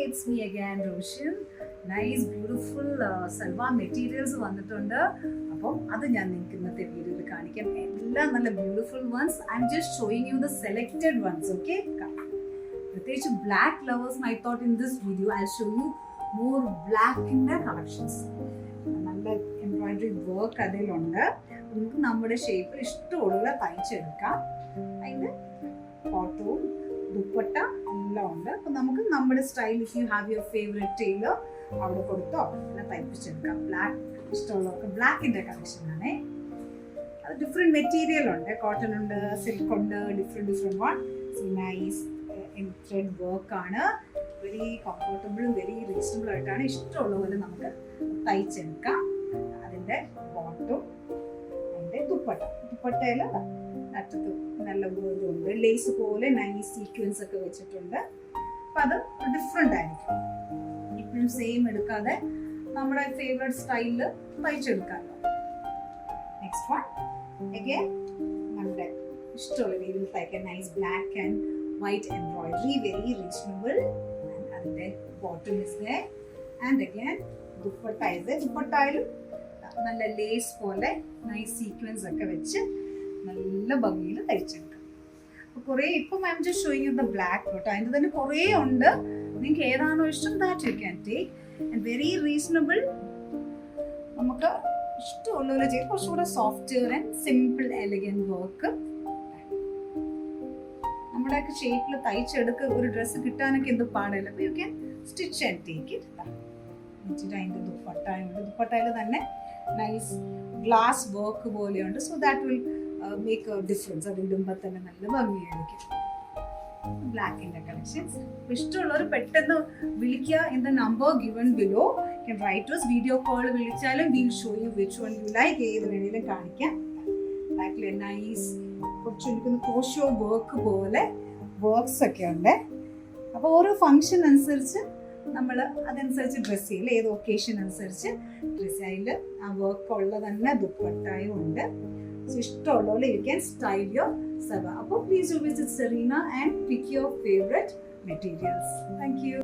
it's me again, Roshan. Nice, beautiful salwar materials വന്നിട്ടുണ്ട്. അപ്പോൾ അത് ഞാൻ നിങ്ങൾക്ക് ഇന്നത്തെ വീഡിയോയിൽ കാണിക്കാം. എല്ലാം നല്ല beautiful ones. I'm just showing you the selected ones. Okay, പ്രത്യേകിച്ച് black lovers I thought in this video I show you more ബ്ലാക്കിൻ്റെ കളക്ഷൻസ്. നല്ല എംബ്രോയിഡറി വർക്ക് അതിലുണ്ട്. നമുക്ക് നമ്മുടെ ഷേപ്പിൽ ഇഷ്ടമുള്ള തയ്ച്ചെടുക്കാം. അതിൻ്റെ ഫോട്ടോവും ദുപ്പട്ട എല്ലാം ഉണ്ട്. അപ്പം നമുക്ക് നമ്മുടെ style, if you have your favourite tailor അവിടെ കൊടുത്തോ എല്ലാം തയ്പ്പിച്ചെടുക്കാം. ബ്ലാക്ക് ഇഷ്ടമുള്ളവർക്ക് ബ്ലാക്കിൻ്റെ കളക്ഷനാണേ. അത് ഡിഫറെൻറ്റ് മെറ്റീരിയൽ ഉണ്ട്. കോട്ടൺ ഉണ്ട്, സിൽക്ക് ഉണ്ട്, ഡിഫറെൻറ്റ് വൺ. നൈസ് ത്രെഡ് വർക്കാണ്. വെരി കംഫർട്ടബിളും വെരി റീസണബിൾ ആയിട്ടാണ്. ഇഷ്ടമുള്ള പോലെ നമുക്ക് തയ്ച്ചെടുക്കാം. അതിൻ്റെ ബോട്ടും അതിൻ്റെ ദുപ്പട്ടയിൽ അറ്റത്ത് നല്ല ഇതുണ്ട്. ലേസ് പോലെ നൈസ് സീക്വൻസ് ഒക്കെ വെച്ചിട്ടുണ്ട്. അപ്പം അത് ഡിഫറെൻ്റ് ആയിരിക്കും. ഇപ്പോഴും സെയിം എടുക്കാതെ നമ്മുടെ ഫേവറേറ്റ് സ്റ്റൈലിൽ തയ്ച്ചെടുക്കാമല്ലോ. നെക്സ്റ്റ് വൺ അഗൈൻ നമ്മുടെ ഇഷ്ടമുള്ള രീതിയിൽ തയ്ക്കാൻ. Nice black and white embroidery, very reasonable. അതിൻ്റെ bottom is there and again dupatta is there. ദുപ്പട്ടയിലും നല്ല ലേസ് പോലെ നൈസ് സീക്വൻസ് ഒക്കെ വെച്ച് നല്ല ഭംഗിയിൽ തയ്ച്ചെടുക്കാം. അപ്പോൾ കുറേ ഇപ്പം I M just showing you the black കേട്ടോ. അതിൻ്റെ തന്നെ കുറേ ഉണ്ട്. നിങ്ങൾക്ക് ഏതാണോ ഇഷ്ടം that you can take. And very reasonable. നമുക്ക് ഇഷ്ടമുള്ളവരെ ചെയ്ത് കുറച്ചുകൂടെ software and simple elegant work. നമ്മുടെയൊക്കെ ഷേപ്പിൽ തയ്ച്ചെടുക്കുക ഒരു ഡ്രസ്സ് കിട്ടാനൊക്കെ എന്ത് പാടില്ല. അപ്പോൾ you can stitch and take it. എന്നിട്ട് അതിൻ്റെ ദുപ്പട്ടയുണ്ട്. ദുപ്പട്ടയിൽ തന്നെ നൈസ് ഗ്ലാസ് വർക്ക് പോലെയുണ്ട്. So that will make A difference. അത് ഇടുമ്പോൾ തന്നെ നല്ല ഭംഗിയായിരിക്കും. ബ്ലാക്കിൻ്റെ കളക്ഷൻസ് ഇഷ്ടമുള്ളവർ പെട്ടെന്ന് വിളിക്കുക. In the number given below can write to us. Video call വിളിച്ചാലും will show you which one you like. ഏത് വേണമെങ്കിലും കാണിക്കാം. ബ്ലാക്കിൽ നൈസ് കുറച്ച് എനിക്കൊന്ന് ക്രോഷോ വർക്ക് പോലെ വർക്ക്സ് ഒക്കെ ഉണ്ട്. അപ്പോൾ ഓരോ ഫങ്ഷൻ അനുസരിച്ച് നമ്മൾ അതനുസരിച്ച് ഡ്രസ്സ് ചെയ്യില്ല. ഏത് ഒക്കേഷൻ അനുസരിച്ച് ഡ്രസ്സ് ചെയ്യില്ല. ആ വർക്ക് ഉള്ള തന്നെ ദുപ്പട്ടായും ഉണ്ട്. സോ ഇഷ്ടമുള്ള യു ക്യാൻ സ്റ്റൈൽ യുവർ സബ. അപ്പോൾ please visit Serena and pick your favourite materials. Thank you.